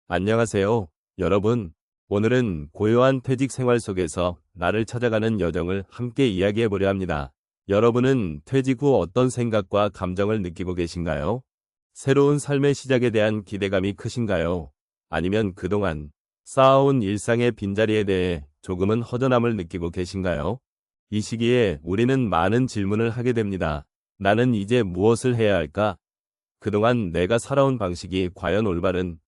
안녕하세요, 여러분. 오늘은 고요한 퇴직 생활 속에서 나를 찾아가는 여정을 함께 이야기해 보려 합니다. 여러분은 퇴직 후 어떤 생각과 감정을 느끼고 계신가요? 새로운 삶의 시작에 대한 기대감이 크신가요? 아니면 그동안 쌓아온 일상의 빈자리에 대해 조금은 허전함을 느끼고 계신가요? 이 시기에 우리는 많은 질문을 하게 됩니다. 나는 이제 무엇을 해야 할까? 그동안 내가 살아온 방식이 과연 올바른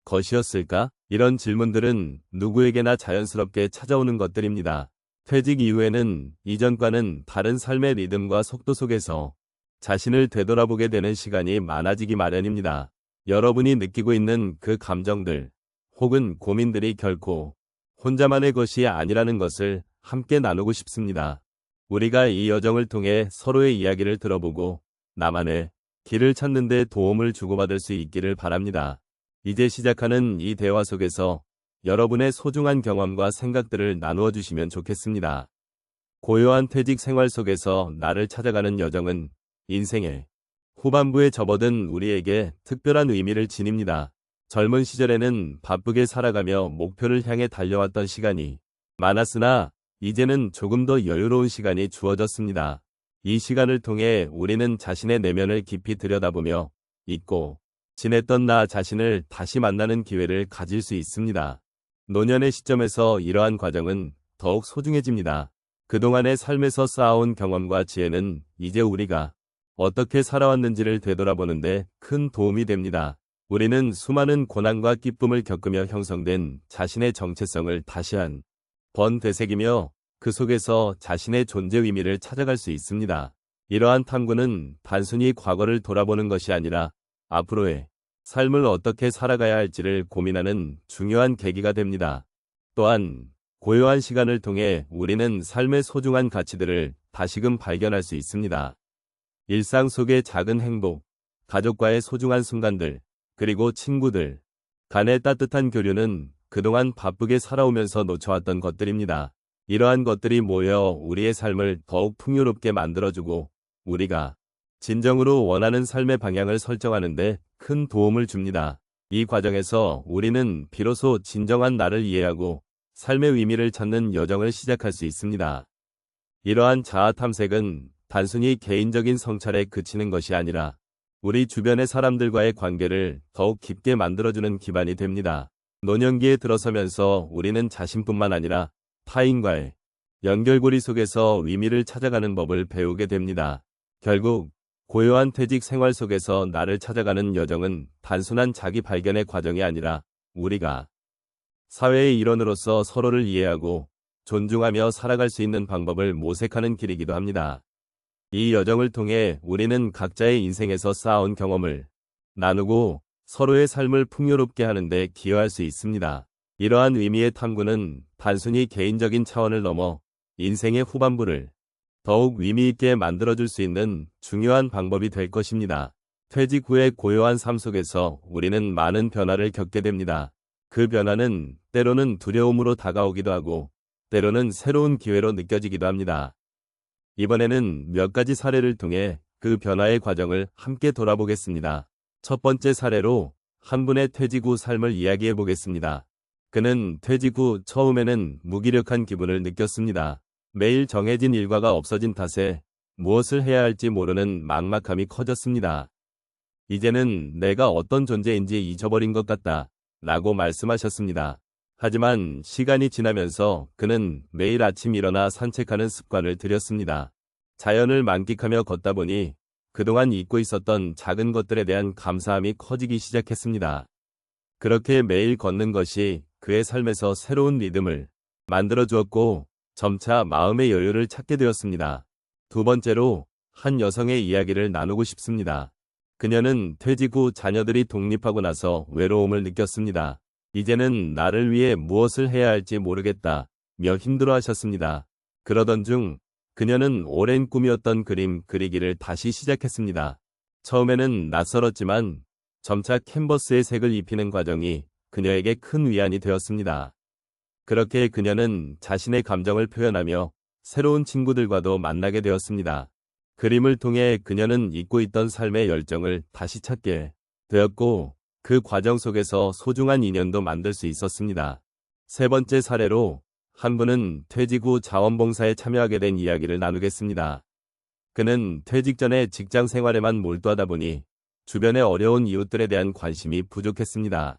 것이었을까? 이런 질문들은 누구에게나 자연스럽게 찾아오는 것들입니다. 퇴직 이후에는 이전과는 다른 삶의 리듬과 속도 속에서 자신을 되돌아보게 되는 시간이 많아지기 마련입니다. 여러분이 느끼고 있는 그 감정들 혹은 고민들이 결코 혼자만의 것이 아니라는 것을 함께 나누고 싶습니다. 우리가 이 여정을 통해 서로의 이야기를 들어보고 나만의 길을 찾는 데 도움을 주고받을 수 있기를 바랍니다. 이제 시작하는 이 대화 속에서 여러분의 소중한 경험과 생각들을 나누어 주시면 좋겠습니다. 고요한 퇴직 생활 속에서 나를 찾아가는 여정은 인생의 후반부에 접어든 우리에게 특별한 의미를 지닙니다. 젊은 시절에는 바쁘게 살아가며 목표를 향해 달려왔던 시간이 많았으나 이제는 조금 더 여유로운 시간이 주어졌습니다. 이 시간을 통해 우리는 자신의 내면을 깊이 들여다보며 잊고 지냈던 나 자신을 다시 만나는 기회를 가질 수 있습니다. 노년의 시점에서 이러한 과정은 더욱 소중해집니다. 그동안의 삶에서 쌓아온 경험과 지혜는 이제 우리가 어떻게 살아왔는지를 되돌아보는데 큰 도움이 됩니다. 우리는 수많은 고난과 기쁨을 겪으며 형성된 자신의 정체성을 다시 한 번 되새기며 그 속에서 자신의 존재 의미를 찾아갈 수 있습니다. 이러한 탐구는 단순히 과거를 돌아보는 것이 아니라 앞으로의 삶을 어떻게 살아가야 할지를 고민하는 중요한 계기가 됩니다. 또한 고요한 시간을 통해 우리는 삶의 소중한 가치들을 다시금 발견할 수 있습니다. 일상 속의 작은 행복, 가족과의 소중한 순간들, 그리고 친구들 간의 따뜻한 교류는 그동안 바쁘게 살아오면서 놓쳐왔던 것들입니다. 이러한 것들이 모여 우리의 삶을 더욱 풍요롭게 만들어주고 우리가 진정으로 원하는 삶의 방향을 설정하는 데 큰 도움을 줍니다. 이 과정에서 우리는 비로소 진정한 나를 이해하고 삶의 의미를 찾는 여정을 시작할 수 있습니다. 이러한 자아 탐색은 단순히 개인적인 성찰에 그치는 것이 아니라 우리 주변의 사람들과의 관계를 더욱 깊게 만들어주는 기반이 됩니다. 노년기에 들어서면서 우리는 자신뿐만 아니라 타인과의 연결고리 속에서 의미를 찾아가는 법을 배우게 됩니다. 결국 고요한 퇴직 생활 속에서 나를 찾아가는 여정은 단순한 자기 발견의 과정이 아니라 우리가 사회의 일원으로서 서로를 이해하고 존중하며 살아갈 수 있는 방법을 모색하는 길이기도 합니다. 이 여정을 통해 우리는 각자의 인생에서 쌓아온 경험을 나누고 서로의 삶을 풍요롭게 하는 데 기여할 수 있습니다. 이러한 의미의 탐구는 단순히 개인적인 차원을 넘어 인생의 후반부를 더욱 의미있게 만들어줄 수 있는 중요한 방법이 될 것입니다. 퇴직 후의 고요한 삶 속에서 우리는 많은 변화를 겪게 됩니다. 그 변화는 때로는 두려움으로 다가오기도 하고 때로는 새로운 기회로 느껴지기도 합니다. 이번에는 몇 가지 사례를 통해 그 변화의 과정을 함께 돌아보겠습니다. 첫 번째 사례로 한 분의 퇴직 후 삶을 이야기해 보겠습니다. 그는 퇴직 후 처음에는 무기력한 기분을 느꼈습니다. 매일 정해진 일과가 없어진 탓에 무엇을 해야 할지 모르는 막막함이 커졌습니다. 이제는 내가 어떤 존재인지 잊어버린 것 같다 라고 말씀하셨습니다. 하지만 시간이 지나면서 그는 매일 아침 일어나 산책하는 습관을 들였습니다. 자연을 만끽하며 걷다 보니 그동안 잊고 있었던 작은 것들에 대한 감사함이 커지기 시작했습니다. 그렇게 매일 걷는 것이 그의 삶에서 새로운 리듬을 만들어 주었고 점차 마음의 여유를 찾게 되었습니다. 두 번째로 한 여성의 이야기를 나누고 싶습니다. 그녀는 퇴직 후 자녀들이 독립하고 나서 외로움을 느꼈습니다. 이제는 나를 위해 무엇을 해야 할지 모르겠다며 힘들어하셨습니다. 그러던 중 그녀는 오랜 꿈이었던 그림 그리기를 다시 시작했습니다. 처음에는 낯설었지만 점차 캔버스에 색을 입히는 과정이 그녀에게 큰 위안이 되었습니다. 그렇게 그녀는 자신의 감정을 표현하며 새로운 친구들과도 만나게 되었습니다. 그림을 통해 그녀는 잊고 있던 삶의 열정을 다시 찾게 되었고 그 과정 속에서 소중한 인연도 만들 수 있었습니다. 세 번째 사례로 한 분은 퇴직 후 자원봉사에 참여하게 된 이야기를 나누겠습니다. 그는 퇴직 전에 직장 생활에만 몰두하다 보니 주변의 어려운 이웃들에 대한 관심이 부족했습니다.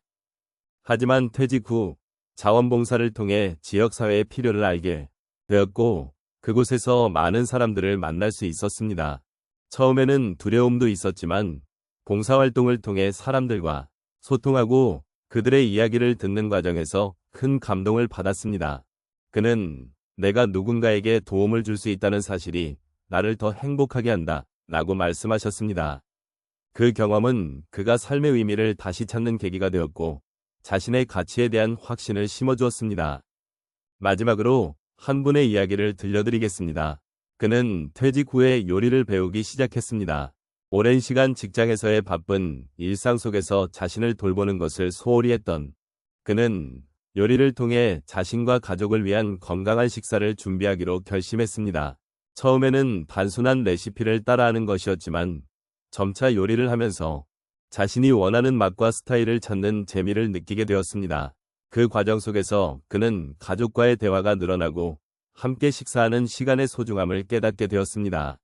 하지만 퇴직 후 자원봉사를 통해 지역사회의 필요를 알게 되었고 그곳에서 많은 사람들을 만날 수 있었습니다. 처음에는 두려움도 있었지만 봉사활동을 통해 사람들과 소통하고 그들의 이야기를 듣는 과정에서 큰 감동을 받았습니다. 그는 내가 누군가에게 도움을 줄 수 있다는 사실이 나를 더 행복하게 한다 라고 말씀하셨습니다. 그 경험은 그가 삶의 의미를 다시 찾는 계기가 되었고 자신의 가치에 대한 확신을 심어주었습니다. 마지막으로 한 분의 이야기를 들려드리겠습니다. 그는 퇴직 후에 요리를 배우기 시작했습니다. 오랜 시간 직장에서의 바쁜 일상 속에서 자신을 돌보는 것을 소홀히 했던 그는 요리를 통해 자신과 가족을 위한 건강한 식사를 준비하기로 결심했습니다. 처음에는 단순한 레시피를 따라하는 것이었지만 점차 요리를 하면서 자신이 원하는 맛과 스타일을 찾는 재미를 느끼게 되었습니다. 그 과정 속에서 그는 가족과의 대화가 늘어나고 함께 식사하는 시간의 소중함을 깨닫게 되었습니다.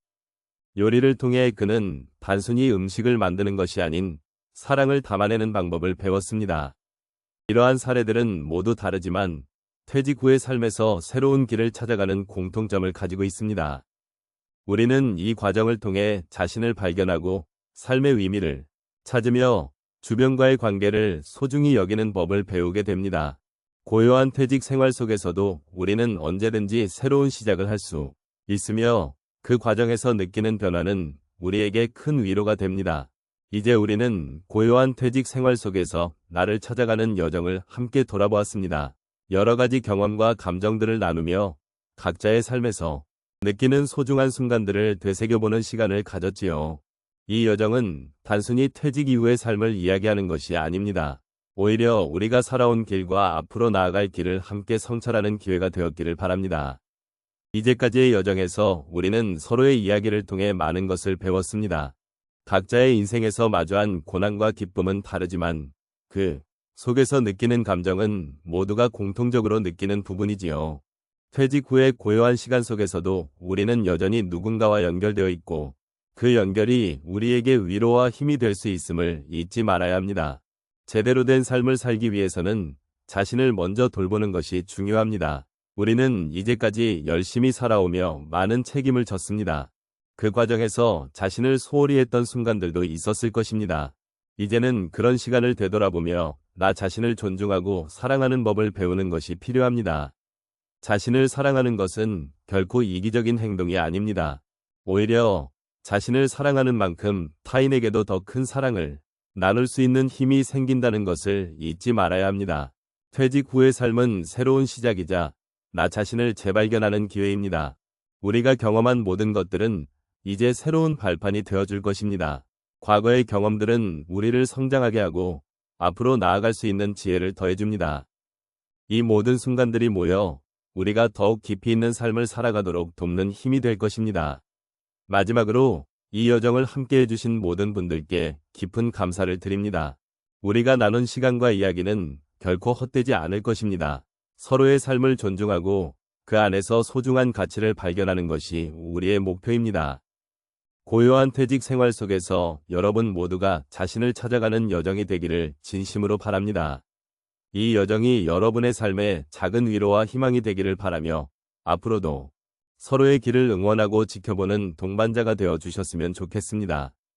요리를 통해 그는 단순히 음식을 만드는 것이 아닌 사랑을 담아내는 방법을 배웠습니다. 이러한 사례들은 모두 다르지만 퇴직 후의 삶에서 새로운 길을 찾아가는 공통점을 가지고 있습니다. 우리는 이 과정을 통해 자신을 발견하고 삶의 의미를 찾으며 주변과의 관계를 소중히 여기는 법을 배우게 됩니다. 고요한 퇴직 생활 속에서도 우리는 언제든지 새로운 시작을 할 수 있으며 그 과정에서 느끼는 변화는 우리에게 큰 위로가 됩니다. 이제 우리는 고요한 퇴직 생활 속에서 나를 찾아가는 여정을 함께 돌아보았습니다. 여러 가지 경험과 감정들을 나누며 각자의 삶에서 느끼는 소중한 순간들을 되새겨보는 시간을 가졌지요. 이 여정은 단순히 퇴직 이후의 삶을 이야기하는 것이 아닙니다. 오히려 우리가 살아온 길과 앞으로 나아갈 길을 함께 성찰하는 기회가 되었기를 바랍니다. 이제까지의 여정에서 우리는 서로의 이야기를 통해 많은 것을 배웠습니다. 각자의 인생에서 마주한 고난과 기쁨은 다르지만 그 속에서 느끼는 감정은 모두가 공통적으로 느끼는 부분이지요. 퇴직 후의 고요한 시간 속에서도 우리는 여전히 누군가와 연결되어 있고 그 연결이 우리에게 위로와 힘이 될 수 있음을 잊지 말아야 합니다. 제대로 된 삶을 살기 위해서는 자신을 먼저 돌보는 것이 중요합니다. 우리는 이제까지 열심히 살아오며 많은 책임을 졌습니다. 그 과정에서 자신을 소홀히 했던 순간들도 있었을 것입니다. 이제는 그런 시간을 되돌아보며 나 자신을 존중하고 사랑하는 법을 배우는 것이 필요합니다. 자신을 사랑하는 것은 결코 이기적인 행동이 아닙니다. 오히려 자신을 사랑하는 만큼 타인에게도 더 큰 사랑을 나눌 수 있는 힘이 생긴다는 것을 잊지 말아야 합니다. 퇴직 후의 삶은 새로운 시작이자 나 자신을 재발견하는 기회입니다. 우리가 경험한 모든 것들은 이제 새로운 발판이 되어줄 것입니다. 과거의 경험들은 우리를 성장하게 하고 앞으로 나아갈 수 있는 지혜를 더해줍니다. 이 모든 순간들이 모여 우리가 더욱 깊이 있는 삶을 살아가도록 돕는 힘이 될 것입니다. 마지막으로 이 여정을 함께 해주신 모든 분들께 깊은 감사를 드립니다. 우리가 나눈 시간과 이야기는 결코 헛되지 않을 것입니다. 서로의 삶을 존중하고 그 안에서 소중한 가치를 발견하는 것이 우리의 목표입니다. 고요한 퇴직 생활 속에서 여러분 모두가 자신을 찾아가는 여정이 되기를 진심으로 바랍니다. 이 여정이 여러분의 삶에 작은 위로와 희망이 되기를 바라며 앞으로도 서로의 길을 응원하고 지켜보는 동반자가 되어 주셨으면 좋겠습니다.